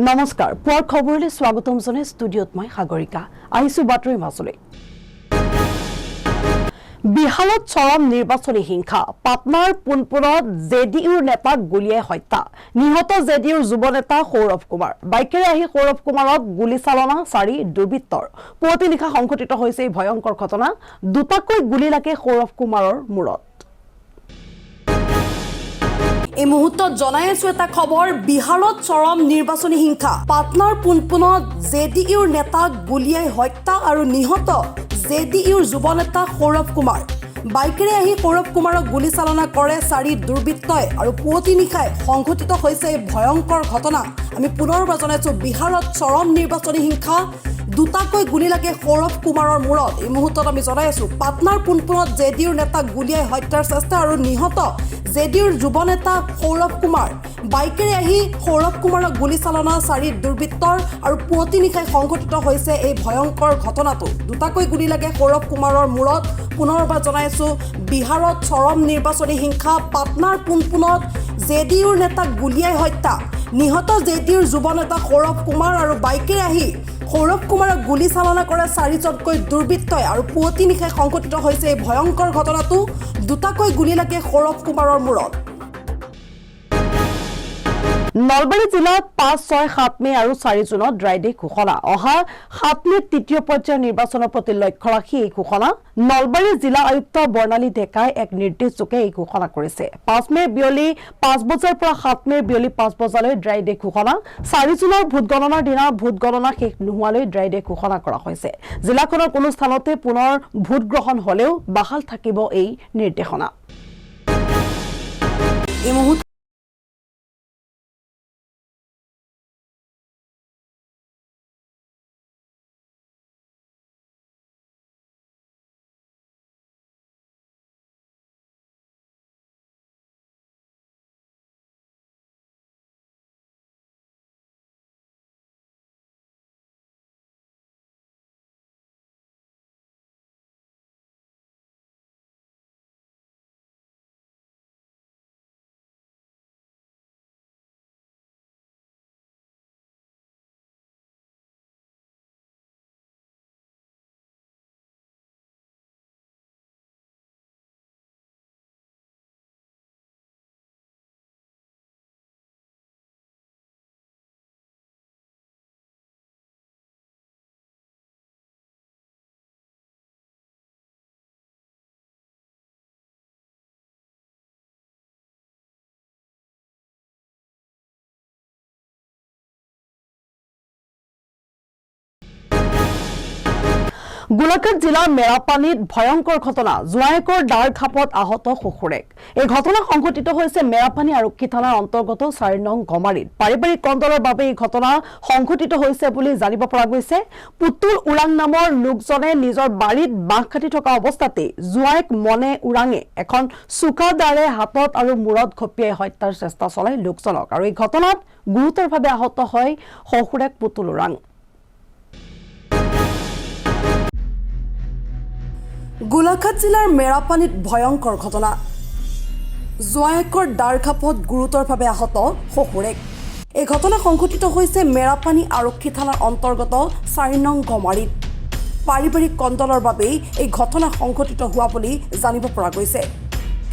নমস্কাৰ পুৱাৰ খবৰলৈ স্বাগতম জনাই ষ্টুডিঅ'ত মই সাগৰিকা আহিছো বাতৰি মাজলৈ বিহাৰত চৰম নিৰ্বাচনী হিংসা পাটনাৰ পুনপুৰত জেডিইউৰ নেতাক গুলিয়াই হত্যা নিহত জেডিইউৰ যুৱ নেতা সৌৰভ কুমাৰ বাইকেৰে আহি সৌৰভ কুমাৰক গুলি চালনা চাৰি দুৰ্বৃত্তৰ পুৱতি নিশা সংঘটিত হৈছে এই ভয়ংকৰ ঘটনা দুটাকৈ গুলি লাগে সৌৰভ কুমাৰৰ মূৰত এই মুহূৰ্তত জনাই আছো এটা খবৰ বিহাৰত চৰম নিৰ্বাচনী হিংসা পাটনাৰ পুনপুনত জেডিইউৰ নেতাক গুলিয়াই হত্যা আৰু নিহত জেডিইউৰ যুৱ নেতা সৌৰভ কুমাৰ বাইকেৰে আহি সৌৰভ কুমাৰক গুলি চালনা কৰে চাৰি দুৰ্বৃত্তই আৰু পুৱতি নিশাই সংঘটিত হৈছে এই ভয়ংকৰ ঘটনা আমি পুনৰবাৰ জনাইছো বিহাৰত চৰম নিৰ্বাচনী হিংসা দুটাকৈ গুলি লাগে সৌৰভ কুমাৰৰ মূৰত এই মুহূৰ্তত আমি জনাই আছো পাটনাৰ পুনপুনত জেডিইউৰ নেতাক গুলিয়াই হত্যাৰ চেষ্টা আৰু নিহত জেডিইউৰ যুৱ নেতা সৌৰভ কুমাৰ বাইকেৰে আহি সৌৰভ কুমাৰক গুলি চালনা চাৰি দুৰ্বৃত্তৰ আৰু পুৱতি নিশাই সংঘটিত হৈছে এই ভয়ংকৰ ঘটনাটো দুটাকৈ গুলি লাগে সৌৰভ কুমাৰৰ মূৰত পুনৰবাৰ জনাই আছো বিহাৰত চৰম নিৰ্বাচনী হিংসা পাটনাৰ পুনপুনত জেডিইউৰ নেতাক গুলিয়াই হত্যা নিহত জেডিইউৰ যুৱ নেতা সৌৰভ কুমাৰ আৰু বাইকেৰে আহি সৌৰভ কুমাৰক গুলি চালনা কৰে চাৰিজনকৈ দুৰ্বৃত্তই আৰু পুৱতি নিশাই সংঘটিত হৈছে এই ভয়ংকৰ ঘটনাটো দুটাকৈ গুলি লাগে সৌৰভ কুমাৰৰ মূৰত নলবাৰী জিলাত ৫, ৬, ৭ মে আৰু ৪ জুনত ড্ৰাই ডে ঘোষণা অহা ৭ মেত তৃতীয় পৰ্যায়ৰ নিৰ্বাচনৰ প্ৰতি লক্ষ্য ৰাখি এই ঘোষণা নলবাৰী জিলা আয়ুক্ত বৰ্ণালী ডেকাই এক নিৰ্দেশযোগে এই ঘোষণা কৰিছে ৫ মে বিয়লি ৫ বজাৰ পৰা ৭ মে বিয়লি ৫ বজালৈ ড্ৰাই ডে ঘোষণা ৪ জুনৰ ভোট গণনাৰ দিনা ভোট গণনা শেষ নোহোৱালৈ ড্ৰাই ডে ঘোষণা কৰা হৈছে জিলাখনৰ কোনো স্থানতে পুনৰ ভোট গ্ৰহণ হলেও বাহাল থাকিব এই নিৰ্দেশনা গোলাঘাট জিলাৰ মেৰাপানীত ভয়ংকৰ ঘটনা জোৱাইকৰ ডাৰ খাপত আহত শহুৰেক এই ঘটনা সংঘটিত হৈছে মেৰাপানী আৰক্ষী থানাৰ অন্তৰ্গত ৪ নং গমাৰীত পাৰিবাৰিক কন্দলৰ বাবে এই ঘটনা সংঘটিত হৈছে বুলি জানিব পৰা গৈছে পুতুল উৰাং নামৰ লোকজনে নিজৰ বাৰীত বাঁহ কাটি থকা অৱস্থাতে জোৱাইক মনে উৰাঙে এখন চুকা দাৰে হাতত আৰু মূৰত ঘপিয়াই হত্যাৰ চেষ্টা চলাই লোকজনক আৰু এই ঘটনাত গুৰুতৰভাৱে আহত হয় শহুৰেক পুতুল উৰাং গোলাঘাট জিলাৰ মেৰাপানীত ভয়ংকৰ ঘটনা জোৱাইকৰ ডাৰ খাপত গুৰুতৰভাৱে আহত শহুৰেক এই ঘটনা সংঘটিত হৈছে মেৰাপানী আৰক্ষী থানাৰ অন্তৰ্গত ৪ নং গমাৰীত পাৰিবাৰিক কন্দলৰ বাবেই এই ঘটনা সংঘটিত হোৱা বুলি জানিব পৰা গৈছে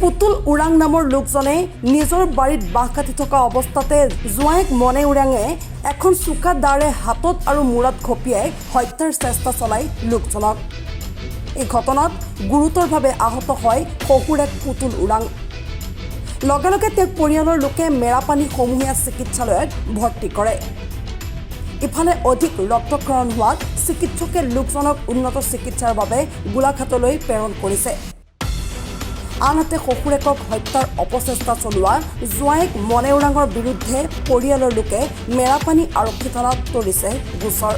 পুতুল উৰাং নামৰ লোকজনে নিজৰ বাৰীত বাঁহ কাটি থকা অৱস্থাতে জোৱাইক মনে উৰাঙে এখন চুকা দাৰে হাতত আৰু মূৰত ঘপিয়াই হত্যাৰ চেষ্টা চলাই লোকজনক এই ঘটনাত গুৰুতৰভাৱে আহত হয় শহুৰেক পুতুল উৰাং লগে লগে তেওঁক পৰিয়ালৰ লোকে মেৰাপানী সমূহীয়া চিকিৎসালয়ত ভৰ্তি কৰে ইফালে অধিক ৰক্তক্ষৰণ হোৱাত চিকিৎসকে লোকজনক উন্নত চিকিৎসাৰ বাবে গোলাঘাটলৈ প্ৰেৰণ কৰিছে আনহাতে শহুৰেকক হত্যাৰ অপচেষ্টা চলোৱা জোৱাইক মনে উৰাঙৰ বিৰুদ্ধে পৰিয়ালৰ লোকে মেৰাপানী আৰক্ষী থানাত তৰিছে গোচৰ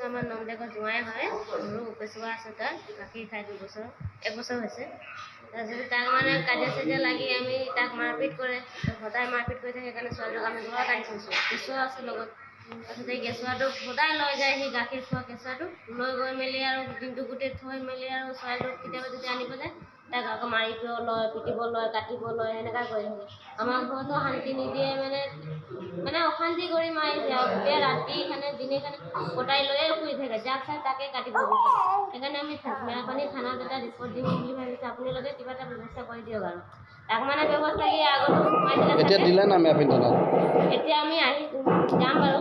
আমাৰ নন্দেকৰ জোঁৱাই হয় সৰু উপচোৱা আছে তাত গাখীৰ খাই 2 বছৰ 1 বছৰ হৈছে তাৰপিছত তাক মানে কাজিয়া চাজিয়া লাগি আমি তাক মাৰপিট কৰে সদায় মাৰপিট কৰি থাকে সেইকাৰণে ছোৱালীক আমি ঘৰত আনি থৈছোঁ কেঁচুৱা আছে লগত তাৰপিছত এই কেঁচুৱাটোক সদায় লৈ যায় সি গাখীৰ খোৱা কেঁচুৱাটোক লৈ গৈ মেলি আৰু দিনটো গোটেই থৈ মেলি আৰু ছোৱালীটোক কেতিয়াবা যদি আনিব যায় তাক আকৌ মাৰিব লয় পিটিব লয় কাটিব লয় এনেকুৱা কৰি থাকে আমাৰ ঘৰতো শান্তি নিদিয়ে মানে মানে অশান্তি কৰি মাৰিছে আৰু গোটেই ৰাতি দিনে কটাই লৈয়ে শুই থাকে, যাক চাই তাকে কাটিব বিচাৰে। সেইকাৰণে আমি মেৰাপানী থানাত এটা ৰিপৰ্ট দিম বুলি ভাবিছোঁ। আপোনালোকে কিবা এটা ব্যৱস্থা কৰি দিয়ক আৰু তাক মানে ব্যৱস্থা কি আগতো সোমাইছিলে এতিয়া দিলে না মেৰাপানী থানাত? এতিয়া আমি যাম বাৰু,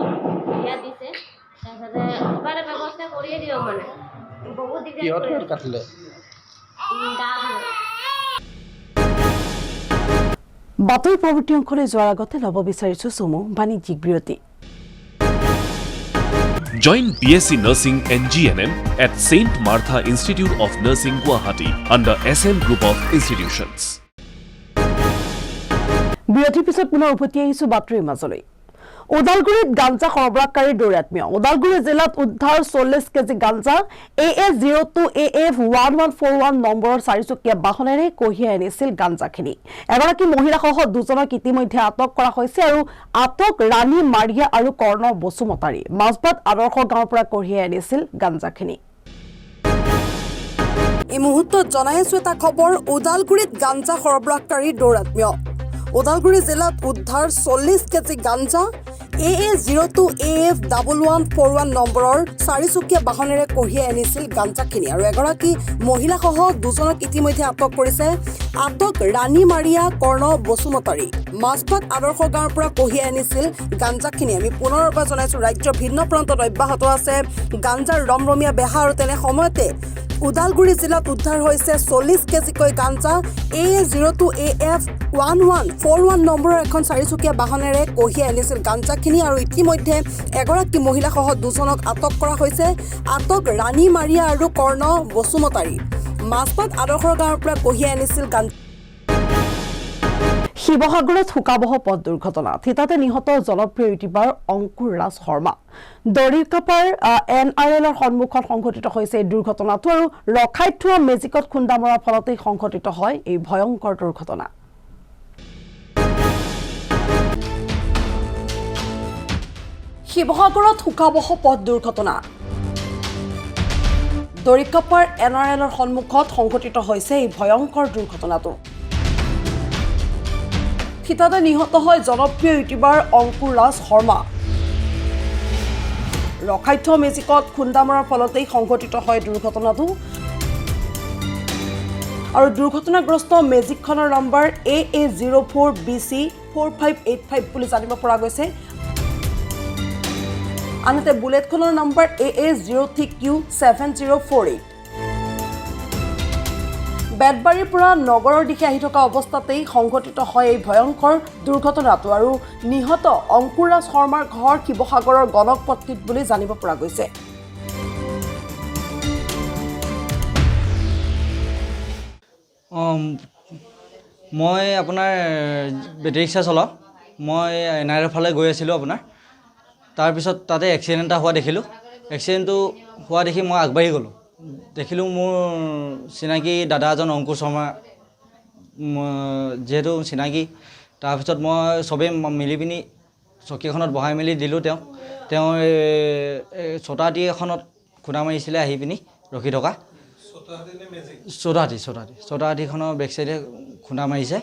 ইয়াত দিছে, তাৰপিছতে কিবা এটা ব্যৱস্থা কৰিয়ে দিয়ক মানে বহুত দিগদাৰ কৰি আছে। কাটিলে বাতৰি পৰৱৰ্তী অংশলৈ যোৱাৰ আগতে ল'ব বিচাৰিছোঁ চমু বাণিজ্যিক বিৰতি। Join BSc Nursing and GNM at St. Martha Institute of Nursing, Guwahati under SM Group of Institutions. বিৰতিৰ পিছত পুনৰ উভতি আহিছোঁ বাতৰিৰ মাজলৈ। ওদালগুৰিত গাঞ্জা সৰবৰাহকাৰীৰ দৌৰাত্ম্য। ওদালগুৰি জিলাত উদ্ধাৰ 40 কেজি গাঞ্জা। AA02AF1141 নম্বৰৰ চাৰিচকীয়া বাহনেৰে কঢ়িয়াই আনিছিল গাঞ্জাখিনি। এগৰাকী মহিলাসহ দুজনক ইতিমধ্যে আটক কৰা হৈছে আৰু আটক ৰাণী মাৰিয়া আৰু কৰ্ণ বসুমতাৰী। মাজবাট আদৰ্শ গাঁৱৰ পৰা কঢ়িয়াই আনিছিল গাঞ্জাখিনি। এই মুহূৰ্তত জনাই আছো এটা খবৰ, ওদালগুৰিত গাঞ্জা সৰবৰাহকাৰীৰ দৌৰাত্ম্য। ওদালগুৰি জিলাত উদ্ধাৰ 40 কেজি গাঞ্জা। AA02AF1141 নম্বৰৰ চাৰিচকীয়া বাহনেৰে কঢ়িয়াই আনিছিল গাঞ্জাখিনি আৰু এগৰাকী মহিলাসহ দুজনক ইতিমধ্যে আটক কৰিছে। আটক ৰাণী মাৰিয়া, কৰ্ণ বসুমতাৰী। মাজবাট আদৰ্শ গাঁৱৰ পৰা কঢ়িয়াই আনিছিল গাঞ্জাখিনি। আমি পুনৰ এবাৰ জনাইছো, ৰাজ্যৰ ভিন্ন প্ৰান্তত অব্যাহত আছে গাঞ্জাৰ ৰমৰমীয়া বেহা আৰু তেনে সময়তে ওদালগুৰি জিলাত উদ্ধাৰ হৈছে 40 কেজিকৈ গাঞ্জা। AA02AF1141 নম্বৰৰ এখন চাৰিচকীয়া বাহনেৰে কঢ়িয়াই আনিছিল গাঞ্জাখিনি আৰু ইতিমধ্যে এগৰাকী মহিলাসহ দুজনক আটক কৰা হৈছে। আটক ৰাণী মাৰিয়া আৰু কৰ্ণ বসুমতাৰী। মাজবাট আদৰ্শ গাঁৱৰ পৰা কঢ়িয়াই আনিছিল গাঞ্জা। শিৱসাগৰত শোকাবহ পথ দুৰ্ঘটনা। থিতাতে নিহত জনপ্ৰিয় ইউটিউবাৰ অংকুৰ ৰাজ শৰ্মা। দৰিকাপাৰ NRLৰ সন্মুখত সংঘটিত হৈছে এই দুৰ্ঘটনাটো আৰু ৰখাই থোৱা মেজিকত খুন্দা মৰাৰ ফলতেই সংঘটিত হয় এই ভয়ংকৰ দুৰ্ঘটনা। শিৱসাগৰত শোকাবহ পথ দুৰ্ঘটনা। দৰিকাপাৰ NRLৰ সন্মুখত সংঘটিত হৈছে এই ভয়ংকৰ দুৰ্ঘটনাটো। থিতাতে নিহত হয় জনপ্ৰিয় ইউটিউবাৰ অংকুৰ ৰাজ শৰ্মা। ৰখাই থোৱা মেজিকত খুন্দা মৰাৰ ফলতেই সংঘটিত হয় দুৰ্ঘটনাটো আৰু দুৰ্ঘটনাগ্ৰস্ত মেজিকখনৰ নম্বৰ AA04BC4585 বুলি জানিব পৰা গৈছে। আনহাতে বুলেটখনৰ নম্বৰ AA03Q7048। বেতবাৰীৰ পৰা নগৰৰ দিশে আহি থকা অৱস্থাতেই সংঘটিত হয় এই ভয়ংকৰ দুৰ্ঘটনাটো আৰু নিহত অংকুৰ ৰাজ শৰ্মাৰ ঘৰ শিৱসাগৰৰ গণকপট্টিত বুলি জানিব পৰা গৈছে। মই আপোনাৰ বেটেৰী ৰিক্সা চলাওঁ। মই NRL ফালে গৈ আছিলোঁ আপোনাৰ। তাৰপিছত তাতে এক্সিডেণ্ট এটা হোৱা দেখিলোঁ। এক্সিডেণ্টটো হোৱা দেখি মই আগবাঢ়ি গ'লোঁ। দেখিলোঁ মোৰ চিনাকি দাদা এজন অংকুৰ শৰ্মা, যিহেতু চিনাকি। তাৰপিছত মই চবেই মিলি পিনি চকীখনত বহাই মেলি দিলোঁ তেওঁক। তেওঁ চটাহাতী এখনত খুন্দা মাৰিছিলে আহি পিনি ৰখি থকা। চটাহাতীখনৰ বেক চাইডে খুন্দা মাৰিছে।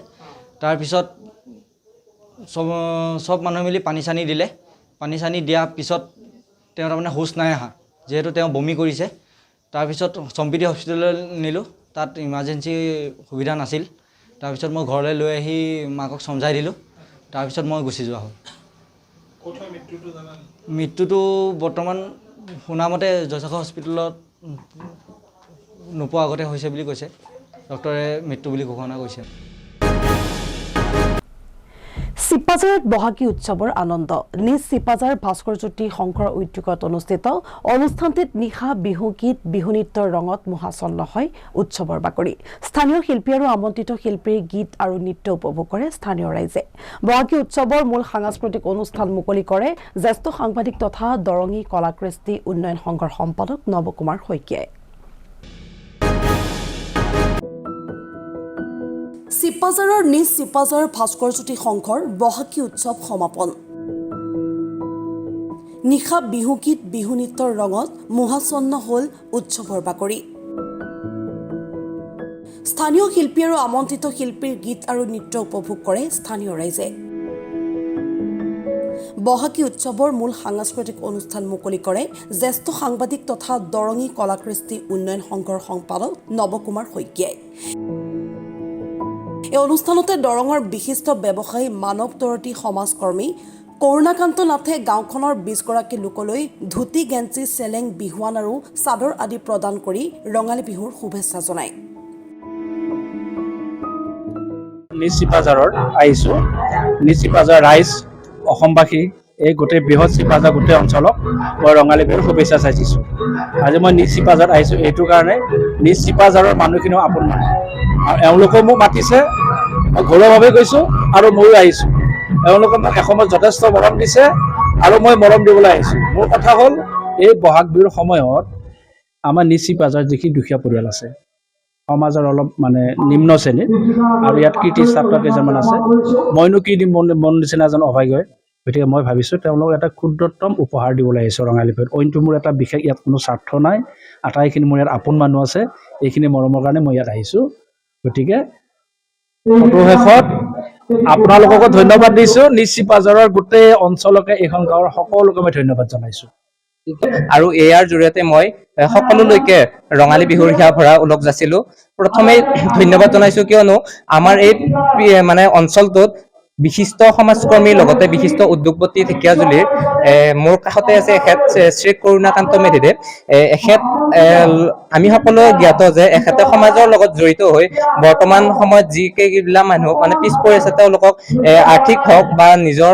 তাৰপিছত চব মানুহ মিলি পানী চানী দিলে। পানী চানী দিয়াৰ পিছত তেওঁ তাৰমানে হুচ নাই অহা, যিহেতু তেওঁ বমি কৰিছে। তাৰপিছত সম্প্ৰীতি হস্পিটেললৈ নিলোঁ। তাত ইমাৰ্জেঞ্চি সুবিধা নাছিল। তাৰপিছত মই ঘৰলৈ লৈ আহি মাকক সমজাই দিলোঁ। তাৰপিছত মই গুচি যোৱা হ'ল। মৃত্যুটো বৰ্তমান শুনামতে জয়সাগৰ হস্পিটেলত নোপোৱা আগতে হৈছে বুলি কৈছে। ডক্টৰে মৃত্যু বুলি ঘোষণা কৰিছে। চিপাঝাৰত বহাগী উৎসৱৰ আনন্দ। নিজ চিপাঝাৰ ভাস্কৰজ্যোতি শংকৰ উদ্যোগত অনুষ্ঠিত অনুষ্ঠানটিত নিশা বিহুগীত বিহু নৃত্যৰ ৰঙত মোহাচন্ন হয় উৎসৱৰ বাকৰি। স্থানীয় শিল্পী আৰু আমন্ত্ৰিত শিল্পীৰ গীত আৰু নৃত্য উপভোগ কৰে স্থানীয় ৰাইজে। বহাগী উৎসৱৰ মূল সাংস্কৃতিক অনুষ্ঠান মুকলি কৰে জ্যেষ্ঠ সাংবাদিক তথা দৰঙী কলাকৃষ্টি উন্নয়ন সংঘৰ সম্পাদক নৱকুমাৰ শইকীয়াই। চিপাঝাৰৰ নিজ চিপাঝাৰ ভাস্কৰজ্যোতি সংঘৰ বহাগী উৎসৱ সমাপন। নিশা বিহুগীত বিহু নৃত্যৰ ৰঙত মোহাচন্ন হ'ল উৎসৱৰ বাকৰি। স্থানীয় শিল্পী আৰু আমন্ত্ৰিত শিল্পীৰ গীত আৰু নৃত্য উপভোগ কৰে স্থানীয় ৰাইজে। বহাগী উৎসৱৰ মূল সাংস্কৃতিক অনুষ্ঠান মুকলি কৰে জ্যেষ্ঠ সাংবাদিক তথা দৰঙী কলাকৃষ্টি উন্নয়ন সংঘৰ সম্পাদক নৱকুমাৰ শইকীয়াই। এই অনুষ্ঠানতে দৰঙৰ বিশিষ্ট ব্যৱসায়ী মানৱ তৰতী সমাজকৰ্মী কৰুণাকান্ত নাথে গাঁওখনৰ 20 গৰাকী লোকলৈ ধুতি গেঞ্জি চেলেং বিহুৱান আৰু চাদৰ আদি প্ৰদান কৰি ৰঙালী বিহুৰ শুভেচ্ছা জনায়। নিজ চিপাঝাৰত আহিছোঁ। নিজ চিপাঝাৰ ৰাইজ অসমবাসী এই গোটেই বৃহৎ চিপাঝাৰ গোটেই অঞ্চলক মই ৰঙালী বিহুৰ শুভেচ্ছা যাচিছোঁ। আজি মই নিজ চিপাঝাৰত আহিছোঁ এইটো কাৰণে নিজ চিপাঝাৰৰ মানুহখিনিও আপোন মানুহ আৰু এওঁলোকেও মোক মাতিছে, মই ঘৰুৱাভাৱে গৈছোঁ আৰু ময়ো আহিছোঁ। এওঁলোকে মোক এসময়ত যথেষ্ট মৰম দিছে আৰু মই মৰম দিবলৈ আহিছোঁ। মোৰ কথা হ'ল এই বহাগ বিহুৰ সময়ত আমাৰ নিজ চিপাঝাৰ যিখিনি দুখীয়া পৰিয়াল আছে, সমাজৰ অলপ মানে নিম্ন শ্ৰেণীৰ আৰু ইয়াত কৃতি ছাত্ৰ কেইজনমান আছে, মইনো কি দিম মন নিচিনা এজন অভাগ্যই, গতিকে মই ভাবিছোঁ তেওঁলোকক এটা ক্ষুদ্ৰতম উপহাৰ দিবলৈ আহিছোঁ ৰঙালী বিহুত। অইনটো মোৰ এটা বিশেষ ইয়াত কোনো স্বাৰ্থ নাই, আটাইখিনি মোৰ ইয়াত আপোন মানুহ আছে, এইখিনি মৰমৰ কাৰণে মই ইয়াত আহিছোঁ। গতিকে শেষত আপোনালোককো ধন্যবাদ দিছোঁ, নিজ চিপাঝাৰৰ গোটেই অঞ্চলকে এইখন গাঁৱৰ সকলোকে মই ধন্যবাদ জনাইছোঁ। আৰু ইয়াৰ জৰিয়তে মই সকলোলৈকে ৰঙালী বিহুৰ হিয়া ভৰা ওলগ যাচিলোঁ। প্ৰথমে ধন্যবাদ জনাইছোঁ কিয়নো আমাৰ এই মানে অঞ্চলটোত বিশিষ্ট সমাজকৰ্মীৰ লগতে বিশিষ্ট উদ্যোগপতি ঢেকীয়াজুলিৰ মোৰ কাষতে আছে এখেত শ্ৰী কৰুণাকান্ত মেধিদেৱ। এখেত আমি সকলোৱে জ্ঞাত যে এখেতে সমাজৰ লগত জড়িত হৈ বৰ্তমান সময়ত যিকেইবিলাক মানুহ মানে পিছ পৰি আছে তেওঁলোকক আৰ্থিক হওক বা নিজৰ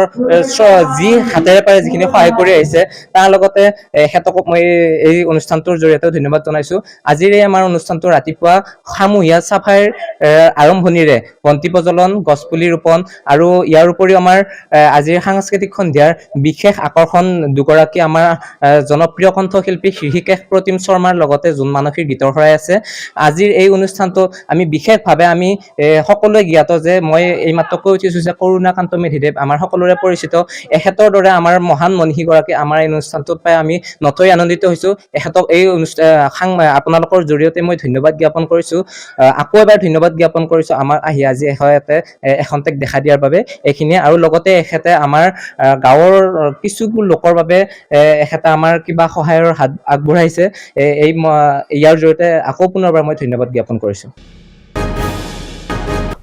যি হাতেৰে পাৰে যিখিনি সহায় কৰি আহিছে তাৰ লগতে এখেতক মই এই অনুষ্ঠানটোৰ জৰিয়তে ধন্যবাদ জনাইছোঁ। আজিৰ এই আমাৰ অনুষ্ঠানটো ৰাতিপুৱা সামূহিয়া চাফাইৰ আৰম্ভণিৰে বন্তি প্ৰজ্বলন, গছপুলি ৰোপণ আৰু ইয়াৰ উপৰিও আমাৰ আজিৰ সাংস্কৃতিক সন্ধিয়াৰ বিশেষ আকৰ্ষণ দুগৰাকী আমাৰ জনপ্ৰিয় কণ্ঠশিল্পী হৃষিকেশ প্ৰতিম শৰ্মাৰ লগতে জোন মানসীৰ গীতৰ শৰাই আছে। আজিৰ এই অনুষ্ঠানটো আমি বিশেষভাৱে আমি সকলোৱে জ্ঞাত যে মই এইমাত্ৰ কৈ উঠিছোঁ যে কৰুণাকান্ত মেধিদেৱ আমাৰ সকলোৰে পৰিচিত। এখেতৰ দৰে আমাৰ মহান মনীষীগৰাকী আমাৰ এই অনুষ্ঠানটোত পাই আমি নথৈ আনন্দিত হৈছোঁ। এখেতক এই আপোনালোকৰ জৰিয়তে মই ধন্যবাদ জ্ঞাপন কৰিছোঁ। আকৌ এবাৰ ধন্যবাদ জ্ঞাপন কৰিছোঁ আমাৰ আহি আজি এখন্তেক দেখা দিয়াৰ বাবে। এইখিনিয়ে আৰু লগতে এখেতে আমাৰ গাঁৱৰ কিছু লোকৰ বাবে এখেতে আমাৰ কিবা সহায়ৰ হাত আগবঢ়াইছে। ইয়াৰ জৰিয়তে আকৌ পুনৰবাৰ মই ধন্যবাদ জ্ঞাপন কৰিছোঁ।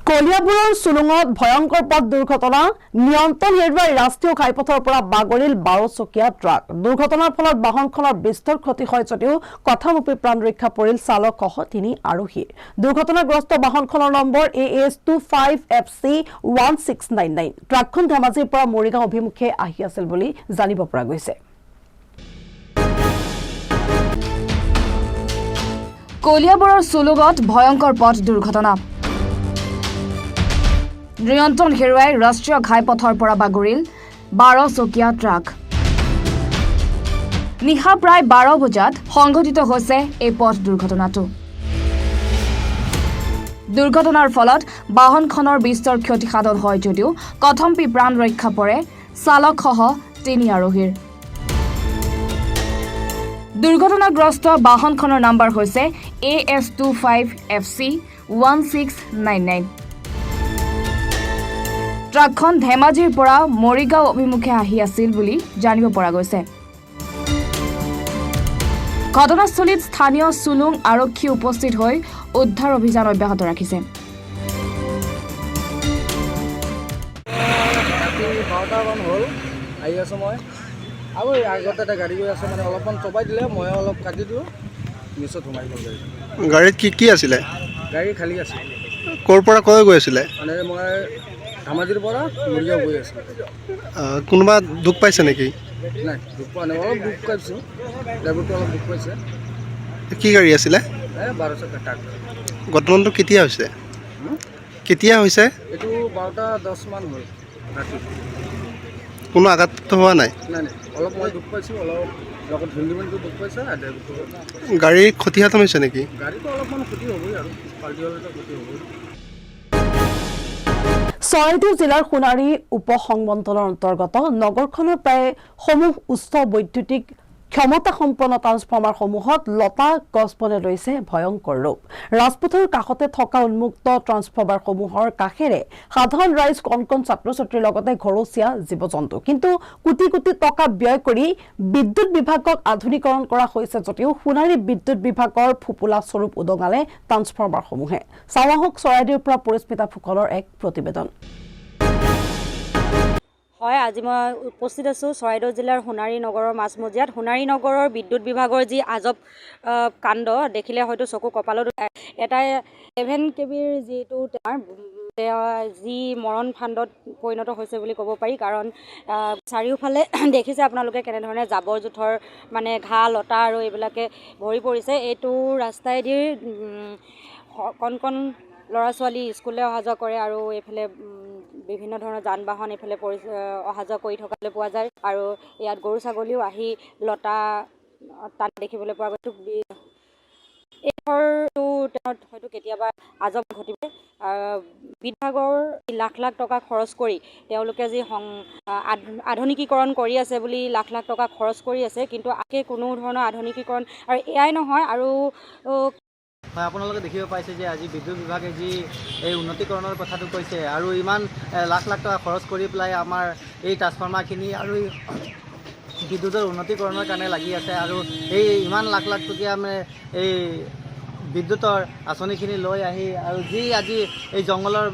কলিয়াবৰৰ চুলুঙত ভয়ংকৰ পথ দুৰ্ঘটনা, নিয়ন্ত্ৰণ হেৰুৱাই ৰাষ্ট্ৰীয় ঘাইপথৰ পৰা বাগৰিল 12 চকীয়া ট্ৰাক। দুৰ্ঘটনাৰ ফলত বাহনখনৰ বিস্তৰ ক্ষতি হয় যদিও কথামপি প্ৰাণ ৰক্ষা পৰিল চালকসহ 3 আৰোহীৰ। দুৰ্ঘটনাগ্ৰস্ত বাহনখনৰ নম্বৰ AS25FC1699। ট্ৰাকখন ধেমাজিৰ পৰা মৰিগাঁও অভিমুখে আহি আছিল বুলি জানিব পৰা গৈছে। কলিয়াবৰৰ চুলুঙত ভয়ংকৰ পথ দুৰ্ঘটনা, নিয়ন্ত্ৰণ হেৰুৱাই ৰাষ্ট্ৰীয় ঘাইপথৰ পৰা বাগৰিল 12 চকীয়া ট্ৰাক। নিশা প্ৰায় 12 বজাত সংঘটিত হৈছে এই পথ দুৰ্ঘটনাটো। দুৰ্ঘটনাৰ ফলত বাহনখনৰ বিস্তৰ ক্ষতিসাধন হয় যদিও কথমপি প্ৰাণ ৰক্ষা পৰে চালকসহ 3 আৰোহীৰ। দুৰ্ঘটনাগ্ৰস্ত বাহনখনৰ নম্বৰ হৈছে AS25FC1699। ট্ৰাকখন ধেমাজিৰ পৰা মৰিগাঁও অভিমুখে আহি আছিল বুলি জানিব পৰা গৈছে। ঘটনাস্থলীত স্থানীয় চুলুং আৰক্ষী উপস্থিত হৈ উদ্ধাৰ অভিযান অব্যাহত ৰাখিছে। 12টামান হ'ল আহি আছোঁ মই আৰু আগতে এটা গাড়ী গৈ আছে মানে অলপমান চপাই দিলে মই অলপ কাটি দিওঁ, নিচত সোমাই গ'ল গাড়ী। গাড়ীত কি আছিলে? গাড়ী খালী আছে। ক'ৰ পৰা ক'লৈ গৈ আছিলে? মানে মই ধেমাজিৰ পৰা মৰিগাঁও গৈ আছোঁ। কোনোবা দুখ পাইছে নেকি? নাই, দুখ পোৱা নাই, অলপ দুখ পাইছোঁ, ড্ৰাইভাৰটো অলপ দুখ পাইছে। কি গাড়ী আছিলে? 12 চকীয়া ট্ৰাক। ঘটনাটো কেতিয়া হৈছে? কেতিয়া হৈছে? এইটো 12:10 মান হ'ল ৰাতি। কোনো আঘাত হোৱা নাই? নাই, অলপ মই দুখ পাইছোঁ, অলপ লগত হিন্দীমেনটো দুখ পাইছে। গাড়ীৰ ক্ষতিসাধন হৈছে নেকি? গাড়ীটো অলপমান ক্ষতি হ'বই আৰু পাল্টি হ'লেতো ক্ষতি হ'বই। চৰাইদেউ জিলাৰ সোণাৰী উপসংমণ্ডলৰ অন্তৰ্গত নগৰখনৰ প্ৰায় সমূহ উচ্চ বৈদ্যুতিক ক্ষমতাসম্পন্ন ট্ৰান্সফৰ্মাৰসমূহত লতা গছবনে লৈছে ভয়ংকৰ ৰূপ ৰাজপথৰ কাষতে থকা উন্মুক্ত ট্ৰান্সফৰ্মাৰসমূহৰ কাষেৰে সাধাৰণ ৰাইজ কণ ছাত্ৰ ছাত্ৰীৰ লগতে ঘৰচীয়া জীৱ জন্তু কিন্তু কোটি কোটি টকা ব্যয় কৰি বিদ্যুৎ বিভাগক আধুনিকৰণ কৰা হৈছে যদিও সোণাৰী বিদ্যুৎ বিভাগৰ ফুপুলা স্বৰূপ উদঙালে ট্ৰান্সফৰ্মাৰসমূহে চাৱাহক চৰাইদেউৰ পৰা পৰিস্মিতা ফুকনৰ এক প্ৰতিবেদন হয় আজি মই উপস্থিত আছোঁ চৰাইদেউ জিলাৰ সোণাৰী নগৰৰ মাজমজিয়াত সোণাৰী নগৰৰ বিদ্যুৎ বিভাগৰ যি আজব কাণ্ড দেখিলে হয়তো চকু কপালত এটা 7 কেবিৰ যিটো যি মৰণ ফাণ্ডত পৰিণত হৈছে বুলি ক'ব পাৰি কাৰণ চাৰিওফালে দেখিছে আপোনালোকে কেনেধৰণে জাবৰ জোথৰ মানে ঘাঁহ লতা আৰু এইবিলাকে ভৰি পৰিছে এইটো ৰাস্তাইদি কণ ল'ৰা ছোৱালী স্কুললৈ অহা যোৱা কৰে আৰু এইফালে বিভিন্ন ধৰণৰ যান বাহন এইফালে অহা যোৱা কৰি থকালৈ পোৱা যায় আৰু ইয়াত গৰু ছাগলীও আহি লতা তাত দেখিবলৈ পোৱা গৈছে এই ঘৰটো হয়তো কেতিয়াবা আজব ঘটিব বিভাগৰ লাখ লাখ টকা খৰচ কৰি তেওঁলোকে যি আধুনিকীকৰণ কৰি আছে বুলি লাখ লাখ টকা খৰচ কৰি আছে কিন্তু আকে কোনো ধৰণৰ আধুনিকীকৰণ আৰু এয়াই নহয় আৰু হয় আপোনালোকে দেখিব পাইছে যে আজি বিদ্যুৎ বিভাগে যি এই উন্নতিকৰণৰ কথাটো কৈছে আৰু ইমান লাখ লাখ টকা খৰচ কৰি পেলাই আমাৰ এই ট্ৰান্সফৰ্মাৰখিনি আৰু বিদ্যুতৰ উন্নতিকৰণৰ কাৰণে লাগি আছে আৰু এই ইমান লাখ লাখ টকীয়া মানে এই বিদ্যুতৰ আঁচনিখিনি লৈ আহি আৰু যি আজি এই জংঘলৰ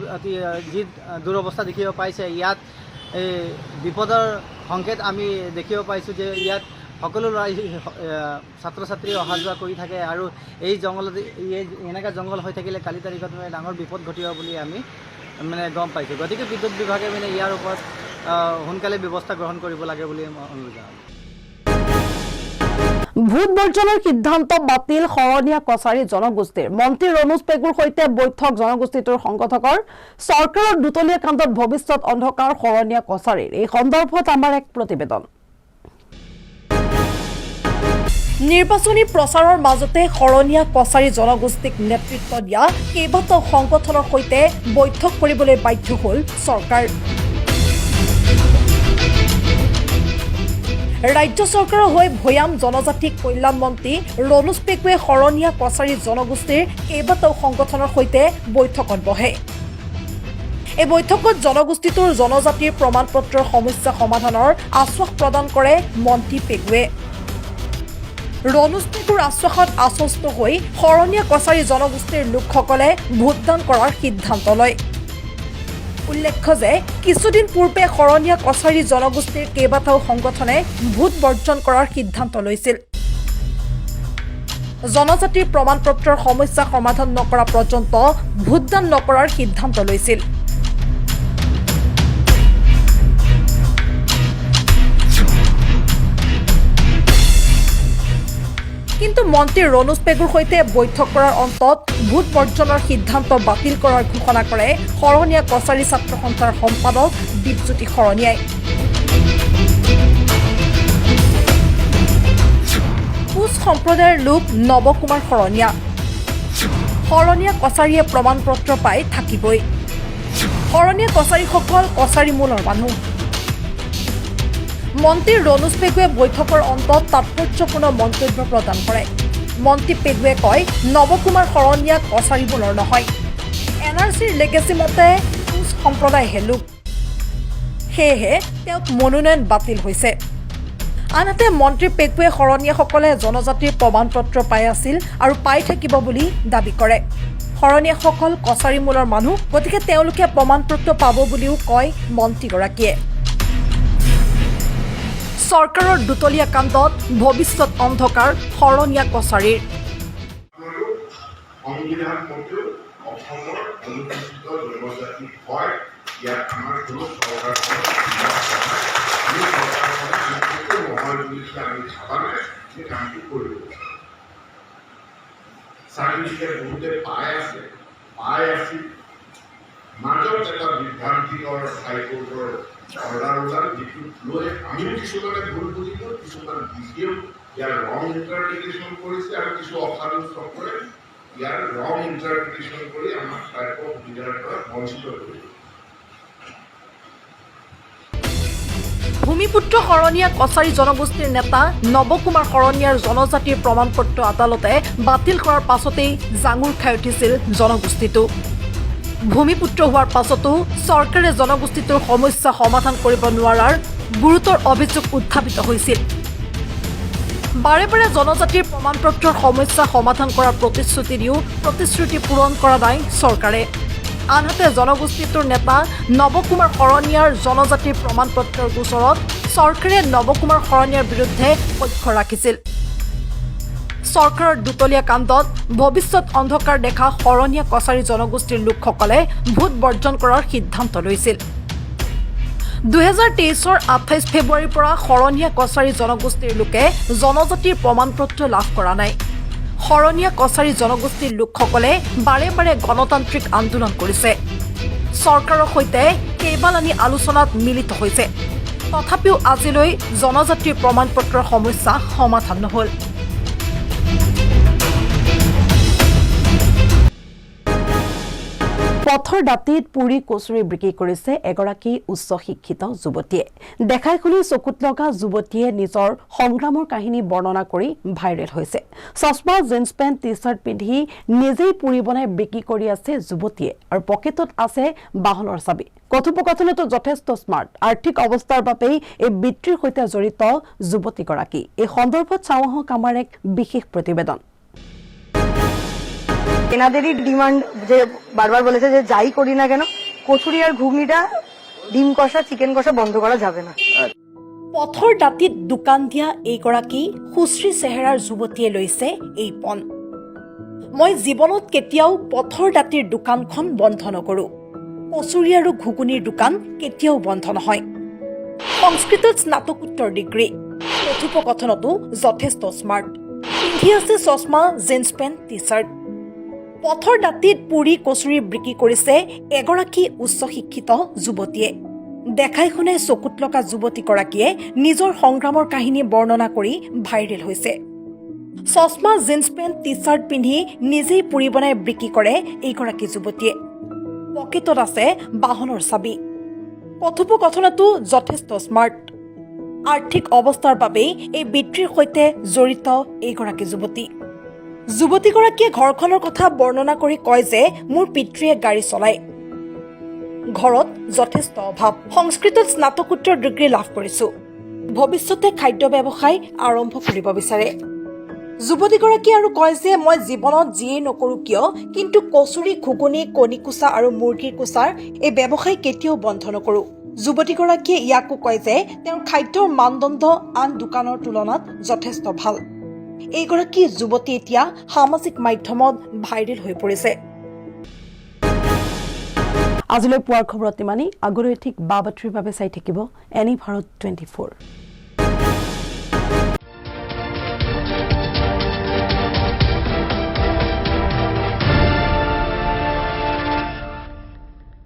যি দুৰৱস্থা দেখিব পাইছে ইয়াত এই বিপদৰ সংকেত আমি দেখিব পাইছোঁ যে ইয়াত সকলো ছাত্ৰ ছাত্ৰী অহা যোৱা কৰি থাকে আৰু এই জংঘলত এনেকুৱা জংঘল হৈ থাকিলে কালি তাৰিখত ডাঙৰ বিপদ ঘটিব বুলি আমি মানে গম পাইছোঁ গতিকে বিদ্যুৎ বিভাগে মানে ইয়াৰ ওপৰত সোনকালে ব্যৱস্থা গ্ৰহণ কৰিব লাগে বুলি মই অনুৰোধ জনালোঁ ভোট বৰ্জনৰ সিদ্ধান্ত বাতিল শৰণীয়া কছাৰী জনগোষ্ঠীৰ মন্ত্ৰী ৰণোজ পেগুৰ সৈতে বৈঠক জনগোষ্ঠীটোৰ সংগঠকৰ চৰকাৰৰ দুতলীয়া কাণ্ডত ভৱিষ্যত অন্ধকাৰ শৰণীয়া কছাৰীৰ এই সন্দৰ্ভত আমাৰ এক প্ৰতিবেদন নিৰ্বাচনী প্ৰচাৰৰ মাজতে শৰণীয়া কছাৰী জনগোষ্ঠীক নেতৃত্ব দিয়া কেইবাটাও সংগঠনৰ সৈতে বৈঠক কৰিবলৈ বাধ্য হ'ল চৰকাৰ ৰাজ্য চৰকাৰৰ হৈ ভৈয়াম জনজাতি কল্যাণ মন্ত্ৰী ৰণোজ পেগুৱে শৰণীয়া কছাৰী জনগোষ্ঠীৰ কেইবাটাও সংগঠনৰ সৈতে বৈঠকত বহে এই বৈঠকত জনগোষ্ঠীটোৰ জনজাতিৰ প্ৰমাণপত্ৰৰ সমস্যা সমাধানৰ আশ্বাস প্ৰদান কৰে মন্ত্ৰী পেগুৱে ৰণোজ পেগুৰ আশ্বাসত আশ্বস্ত হৈ শৰণীয়া কছাৰী জনগোষ্ঠীৰ লোকসকলে ভোটদান কৰাৰ সিদ্ধান্ত লয় উল্লেখ্য যে কিছুদিন পূৰ্বে শৰণীয়া কছাৰী জনগোষ্ঠীৰ কেইবাটাও সংগঠনে ভোট বৰ্জন কৰাৰ সিদ্ধান্ত লৈছিল জনজাতিৰ প্ৰমাণপত্ৰৰ সমস্যা সমাধান নকৰা পৰ্যন্ত ভোটদান নকৰাৰ সিদ্ধান্ত লৈছিল কিন্তু মন্ত্ৰী ৰণোজ পেগুৰ সৈতে বৈঠক কৰাৰ অন্তত ভোট বৰ্জনৰ সিদ্ধান্ত বাতিল কৰাৰ ঘোষণা কৰে শৰণীয়া কছাৰী ছাত্ৰ সন্থাৰ সম্পাদক দীপজ্যোতি শৰণীয়াই কোচ সম্প্ৰদায়ৰ লোক নৱকুমাৰ শৰণীয়া কছাৰীয়ে প্ৰমাণপত্ৰ পাই থাকিবই শৰণীয়া কছাৰীসকল কছাৰী মূলৰ মানুহ মন্ত্ৰী ৰণোজ পেগুৱে বৈঠকৰ অন্তত তাৎপৰ্যপূৰ্ণ মন্তব্য প্ৰদান কৰে মন্ত্ৰী পেগুৱে কয় নৱকুমাৰ শৰণীয়া কছাৰী মূলৰ নহয় এনআৰচিৰ লেগেচি মতে কোচ সম্প্ৰদায়হে লোক সেয়েহে তেওঁক মনোনয়ন বাতিল হৈছে আনহাতে মন্ত্ৰী পেগুৱে শৰণীয়াসকলে জনজাতিৰ প্ৰমাণপত্ৰ পাই আছিল আৰু পাই থাকিব বুলি দাবী কৰে শৰণীয়াসকল কছাৰী মূলৰ মানুহ গতিকে তেওঁলোকে প্ৰমাণপত্ৰ পাব বুলিও কয় মন্ত্ৰীগৰাকীয়ে চৰকাৰৰ দুতলীয়া কাণ্ডত ভৱিষ্যত অন্ধকাৰ শৰণীয়া কছাৰীৰ সংবিধান মতে অসমৰ অনুসূচিত জনজাতি হয় ইয়াত আমাৰ কোনো চৰকাৰ নহয় বুলি আমি ভাবা নাই যে কামটো কৰিব চাৰ্টিফিকেট বহুতে পাই আছিল মাজত এটা বিভ্ৰান্তিকৰ হাইকোৰ্টৰ অৰ্ডাৰ ওলাল যিটো লৈ আমিও কিছুমানে ভুল বুজিলো কিছুমান ডিচিও ইয়াৰ ৰং ইণ্টাৰপ্ৰিটেশ্যন কৰিছে আৰু কিছু অসাধু চক্ৰই ইয়াৰ ৰং ইণ্টাৰপ্ৰিটেশ্যন কৰি আমাক টাইপৰ সুবিধাৰ পৰা বঞ্চিত কৰিছে ভূমিপুত্ৰ শৰণীয়া কছাৰী জনগোষ্ঠীৰ নেতা নৱকুমাৰ শৰণীয়াৰ জনজাতিৰ প্ৰমাণপত্ৰ আদালতে বাতিল কৰাৰ পাছতেই জাঙুৰ খাই উঠিছিল জনগোষ্ঠীটো। ভূমিপুত্ৰ হোৱাৰ পাছতো চৰকাৰে জনগোষ্ঠীটোৰ সমস্যা সমাধান কৰিব নোৱাৰাৰ গুৰুতৰ অভিযোগ উত্থাপিত হৈছিল। বাৰে বাৰে জনজাতিৰ প্ৰমাণপত্ৰৰ সমস্যা সমাধান কৰাৰ প্ৰতিশ্ৰুতি দিও প্ৰতিশ্ৰুতি পূৰণ কৰা নাই চৰকাৰে। আনহাতে জনগোষ্ঠীটোৰ নেতা নৱকুমাৰ শৰণীয়াৰ জনজাতিৰ প্ৰমাণপত্ৰৰ গোচৰত চৰকাৰে নৱকুমাৰ শৰণীয়াৰ বিৰুদ্ধে পক্ষ ৰাখিছিল। চৰকাৰৰ দুতলীয়া কাণ্ডত ভৱিষ্যত অন্ধকাৰ দেখা শৰণীয়া কছাৰী জনগোষ্ঠীৰ লোকসকলে ভোট বৰ্জন কৰাৰ সিদ্ধান্ত লৈছিল। 2023 28 ফেব্ৰুৱাৰীৰ পৰা শৰণীয়া কছাৰী জনগোষ্ঠীৰ লোকে জনজাতিৰ প্ৰমাণপত্ৰ লাভ কৰা নাই। শৰণীয়া কছাৰী জনগোষ্ঠীৰ লোকসকলে বাৰে বাৰে গণতান্ত্ৰিক আন্দোলন কৰিছে, চৰকাৰৰ সৈতে কেইবালানি আলোচনাত মিলিত হৈছে। তথাপিও আজিলৈ জনজাতিৰ প্ৰমাণপত্ৰৰ সমস্যা সমাধান নহ'ল। পথৰ দাঁতিত পুৰি কচুৰি বিক্ৰী কৰিছে এগৰাকী উচ্চ শিক্ষিত যুৱতীয়ে। দেখাই শুনি চকুত লগা যুৱতীয়ে নিজৰ সংগ্ৰামৰ কাহিনী বৰ্ণনা কৰি ভাইৰেল হৈছে। চশমা, জিন্স পেণ্ট, টি চাৰ্ট পিন্ধি নিজেই পুৰি বনাই বিক্ৰী কৰি আছে যুৱতীয়ে আৰু পকেটত আছে বাহনৰ চাবি। কথোপকথনতো যথেষ্ট স্মাৰ্ট। আৰ্থিক অৱস্থাৰ বাবেই এই বৃত্তিৰ সৈতে জড়িত যুৱতীগৰাকী। এই সন্দৰ্ভত চাওঁ আহক আমাৰ এক বিশেষ প্ৰতিবেদন। এনাদেরই ডিমান্ড যে বারবার বলেছে যে যাই করি না কেন কচুরি আর ঘুগনিটা ডিম কষা চিকেন কষা বন্ধ করা যাবে না। পথৰ দাঁতিত দোকান দিয়া এইগৰাকী সুশ্ৰী চেহেৰাৰ যুৱতীয়ে লৈছে এই পণ। মই জীৱনত কেতিয়াও পথৰ দাঁতিৰ দোকানখন বন্ধ নকৰো। কচুৰি আৰু ঘুগুনিৰ দোকান কেতিয়াও বন্ধ নহয়। সংস্কৃতত স্নাতকোত্তৰ ডিগ্ৰী। কথোপকথনতো যথেষ্ট স্মাৰ্ট। পিন্ধি আছে চশমা, জিন্স পেণ্ট, টি চাৰ্ট। পথৰ দাঁতিত পুৰি কচুৰি বিক্ৰী কৰিছে এগৰাকী উচ্চ শিক্ষিত যুৱতীয়ে। দেখাই শুনাই চকুত লগা যুৱতীগৰাকীয়ে নিজৰ সংগ্ৰামৰ কাহিনী বৰ্ণনা কৰি ভাইৰেল হৈছে। চশমা, জিন্স পেণ্ট, টি চাৰ্ট পিন্ধি নিজেই পুৰি বনাই বিক্ৰী কৰে এইগৰাকী যুৱতীয়ে। পকেটত আছে বাহনৰ চাবি। কথোপকথনতো যথেষ্ট স্মাৰ্ট। আৰ্থিক অৱস্থাৰ বাবেই এই বৃত্তিৰ সৈতে জড়িত এইগৰাকী যুৱতী। যুৱতীগৰাকীয়ে ঘৰখনৰ কথা বৰ্ণনা কৰি কয় যে মোৰ পিতৃয়ে গাড়ী চলায়। ঘৰত যথেষ্ট অভাৱ। সংস্কৃতত স্নাতকোত্তৰ ডিগ্ৰী লাভ কৰিছো। ভৱিষ্যতে খাদ্য ব্যৱসায় আৰম্ভ কৰিব বিচাৰে। যুৱতীগৰাকীয়ে আৰু কয় যে মই জীৱনত যিয়েই নকৰো কিয় কিন্তু কচুৰি, ঘুগুনি, কণী কোচা আৰু মুৰ্গীৰ কোচাৰ এই ব্যৱসায় কেতিয়াও বন্ধ নকৰো। যুৱতীগৰাকীয়ে ইয়াকো কয় যে তেওঁৰ খাদ্যৰ মানদণ্ড আন দোকানৰ তুলনাত যথেষ্ট ভাল। এইগৰাকী যুৱতী এতিয়া সামাজিক মাধ্যমত ভাইৰেল হৈ পৰিছে। আজিলৈ পুৱাৰ খবৰত ইমানেই। আগলৈ ঠিক বা বাতৰিৰ বাবে চাই থাকিব এনি ভাৰত 24।